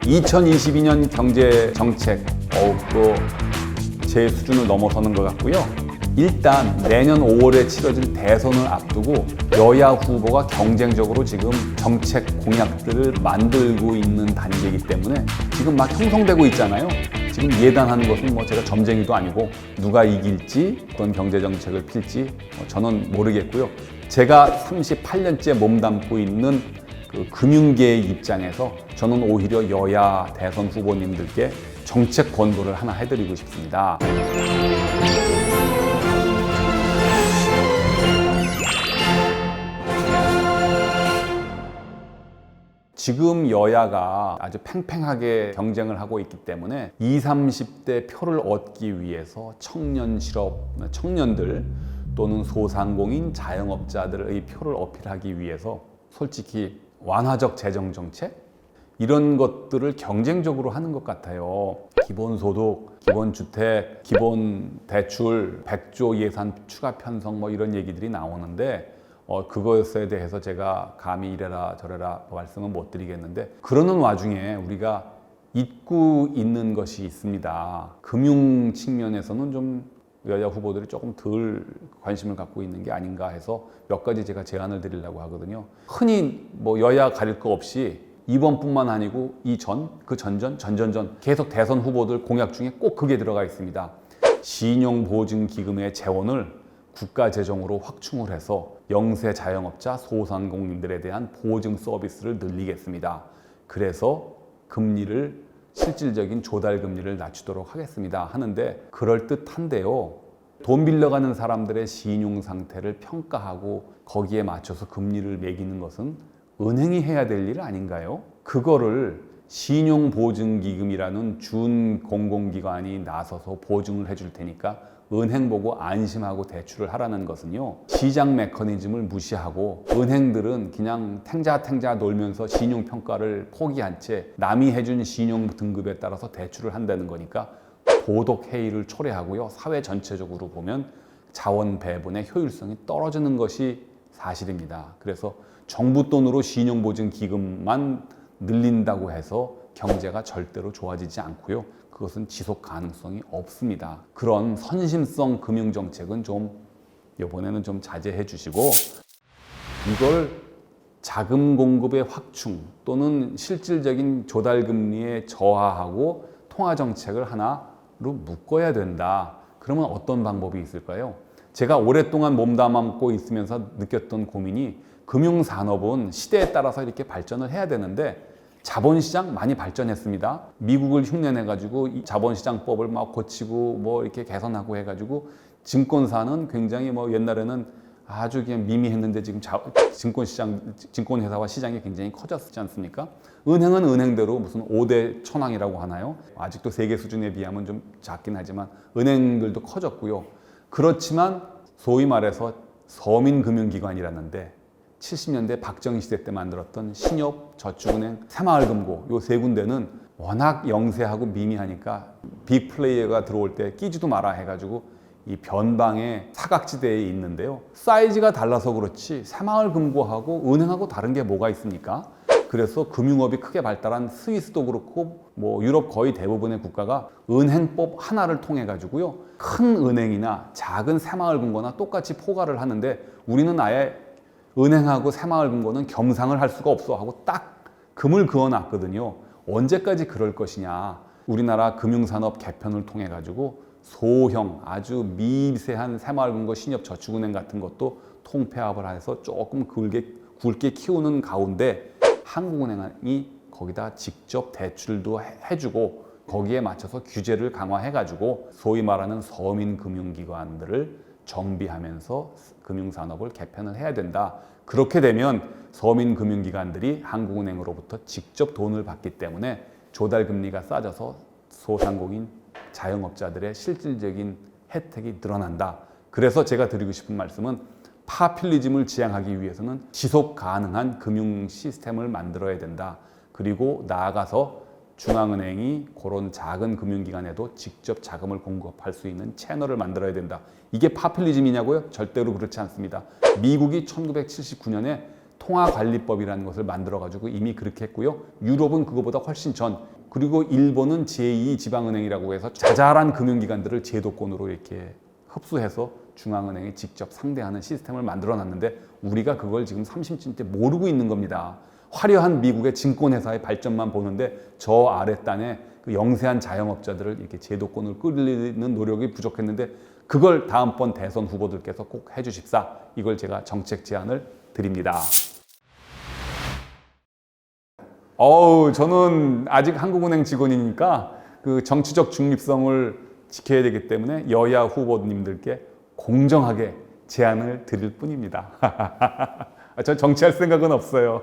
2022년 경제 정책 더욱더 제 수준을 넘어서는 것 같고요. 일단 내년 5월에 치러질 대선을 앞두고 여야 후보가 경쟁적으로 지금 정책 공약들을 만들고 있는 단계이기 때문에 지금 막 형성되고 있잖아요. 지금 예단하는 것은 뭐 제가 점쟁이도 아니고 누가 이길지 어떤 경제 정책을 필지 저는 모르겠고요. 제가 38년째 몸담고 있는 그 금융계의 입장에서 저는 오히려 여야 대선 후보님들께 정책 권고를 하나 해드리고 싶습니다. 지금 여야가 아주 팽팽하게 경쟁을 하고 있기 때문에 20, 30대 표를 얻기 위해서 청년 실업, 청년들 또는 소상공인, 자영업자들의 표를 어필하기 위해서 솔직히 완화적 재정 정책? 이런 것들을 경쟁적으로 하는 것 같아요. 기본소득, 기본주택, 기본대출, 100조 예산 추가 편성 뭐 이런 얘기들이 나오는데 그것에 대해서 제가 감히 이래라 저래라 말씀은 못 드리겠는데 그러는 와중에 우리가 잊고 있는 것이 있습니다. 금융 측면에서는 좀 여야 후보들이 조금 덜 관심을 갖고 있는 게 아닌가 해서 몇 가지 제가 제안을 드리려고 하거든요. 흔히 뭐 여야 가릴 거 없이 이번뿐만 아니고 이전, 그 전전, 전전전 계속 대선 후보들 공약 중에 꼭 그게 들어가 있습니다. 신용보증기금의 재원을 국가 재정으로 확충을 해서 영세 자영업자, 소상공인들에 대한 보증 서비스를 늘리겠습니다. 그래서 금리를 실질적인 조달 금리를 낮추도록 하겠습니다. 하는데 그럴듯한데요. 돈 빌려가는 사람들의 신용 상태를 평가하고 거기에 맞춰서 금리를 매기는 것은 은행이 해야 될 일 아닌가요? 그거를 신용보증기금이라는 준공공기관이 나서서 보증을 해줄 테니까 은행 보고 안심하고 대출을 하라는 것은요. 시장 메커니즘을 무시하고 은행들은 그냥 탱자탱자 놀면서 신용평가를 포기한 채 남이 해준 신용 등급에 따라서 대출을 한다는 거니까 도덕해이를 초래하고요. 사회 전체적으로 보면 자원 배분의 효율성이 떨어지는 것이 사실입니다. 그래서 정부 돈으로 신용보증기금만 늘린다고 해서 경제가 절대로 좋아지지 않고요. 그것은 지속 가능성이 없습니다. 그런 선심성 금융정책은 좀 이번에는 좀 자제해 주시고 이걸 자금 공급의 확충 또는 실질적인 조달금리에 저하하고 통화정책을 하나로 묶어야 된다. 그러면 어떤 방법이 있을까요? 제가 오랫동안 몸담고 있으면서 느꼈던 고민이 금융산업은 시대에 따라서 이렇게 발전을 해야 되는데 자본시장 많이 발전했습니다. 미국을 흉내내가지고 이 자본시장법을 막 고치고 뭐 이렇게 개선하고 해가지고 증권사는 굉장히 뭐 옛날에는 아주 그냥 미미했는데 지금 증권회사와 시장이 굉장히 커졌지 않습니까? 은행은 은행대로 무슨 5대 천왕이라고 하나요? 아직도 세계 수준에 비하면 좀 작긴 하지만 은행들도 커졌고요. 그렇지만 소위 말해서 서민금융기관이라는데 70년대 박정희 시대 때 만들었던 신협, 저축은행, 새마을금고 요 세 군데는 워낙 영세하고 미미하니까 빅플레이어가 들어올 때 끼지도 마라 해가지고 이 변방의 사각지대에 있는데요. 사이즈가 달라서 그렇지 새마을금고하고 은행하고 다른 게 뭐가 있습니까? 그래서 금융업이 크게 발달한 스위스도 그렇고 뭐 유럽 거의 대부분의 국가가 은행법 하나를 통해 가지고요. 큰 은행이나 작은 새마을금고나 똑같이 포괄을 하는데 우리는 아예 은행하고 새마을금고는 겸상을 할 수가 없어 하고 딱 금을 그어놨거든요. 언제까지 그럴 것이냐. 우리나라 금융산업 개편을 통해 가지고 소형 아주 미세한 새마을금고, 신협, 저축은행 같은 것도 통폐합을 해서 조금 굵게 키우는 가운데 한국은행이 거기다 직접 대출도 해주고 거기에 맞춰서 규제를 강화해가지고 소위 말하는 서민금융기관들을 정비하면서 금융산업을 개편을 해야 된다. 그렇게 되면 서민금융기관들이 한국은행으로부터 직접 돈을 받기 때문에 조달금리가 싸져서 소상공인, 자영업자들의 실질적인 혜택이 늘어난다. 그래서 제가 드리고 싶은 말씀은 파퓰리즘을 지향하기 위해서는 지속 가능한 금융 시스템을 만들어야 된다. 그리고 나아가서 중앙은행이 그런 작은 금융기관에도 직접 자금을 공급할 수 있는 채널을 만들어야 된다. 이게 파퓰리즘이냐고요? 절대로 그렇지 않습니다. 미국이 1979년에 통화관리법이라는 것을 만들어가지고 이미 그렇게 했고요. 유럽은 그거보다 훨씬 전 그리고 일본은 제2지방은행이라고 해서 자잘한 금융기관들을 제도권으로 이렇게 흡수해서 중앙은행이 직접 상대하는 시스템을 만들어놨는데 우리가 그걸 지금 30년째 모르고 있는 겁니다. 화려한 미국의 증권회사의 발전만 보는데 저 아랫단에 그 영세한 자영업자들을 이렇게 제도권을 끌리는 노력이 부족했는데 그걸 다음번 대선 후보들께서 꼭 해주십사. 이걸 제가 정책 제안을 드립니다. 저는 아직 한국은행 직원이니까 그 정치적 중립성을 지켜야 되기 때문에 여야 후보님들께 공정하게 제안을 드릴 뿐입니다. 전 정치할 생각은 없어요.